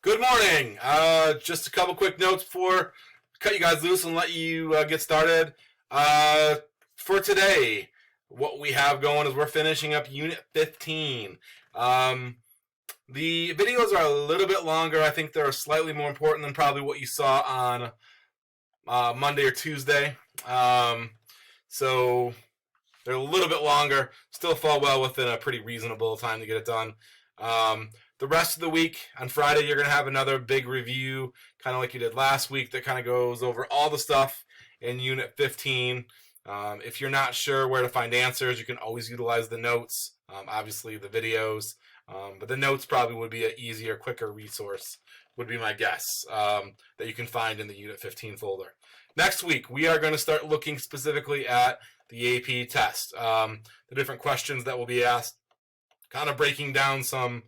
Good morning. Just a couple quick notes before cut you guys loose and let you get started. For today, what we have going is we're finishing up Unit 15. The videos are a little bit longer. I think they're slightly more important than probably what you saw on Monday or Tuesday. So they're a little bit longer. Still fall well within a pretty reasonable time to get it done. The rest of the week, on Friday, you're going to have another big review, kind of like you did last week, that kind of goes over all the stuff in Unit 15. If you're not sure where to find answers, you can always utilize the notes, obviously the videos, but the notes probably would be an easier, quicker resource, would be my guess, that you can find in the Unit 15 folder. Next week, we are going to start looking specifically at the AP test, the different questions that will be asked, kind of breaking down some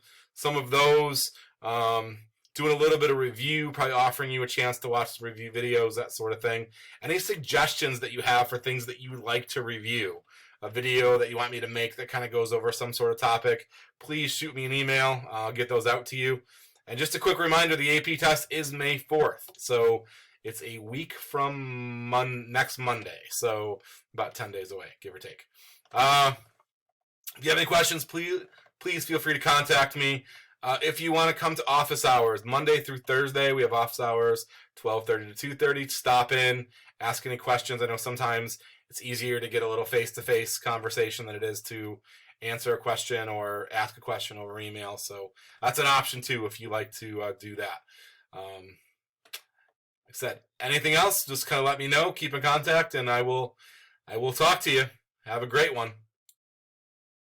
of those, doing a little bit of review, probably offering you a chance to watch the review videos, that sort of thing. Any suggestions that you have for things that you would like to review, a video that you want me to make that kind of goes over some sort of topic, please shoot me an email. I'll get those out to you. And just a quick reminder, the AP test is May 4th, so it's a week from next Monday, so about 10 days away, give or take. If you have any questions, please feel free to contact me. If you want to come to office hours, Monday through Thursday, we have office hours, 12:30 to 2:30. Stop in, ask any questions. I know sometimes it's easier to get a little face-to-face conversation than it is to answer a question or ask a question over email. So that's an option too if you like to do that. Like I said, anything else, just kind of let me know. Keep in contact, and I will talk to you. Have a great one.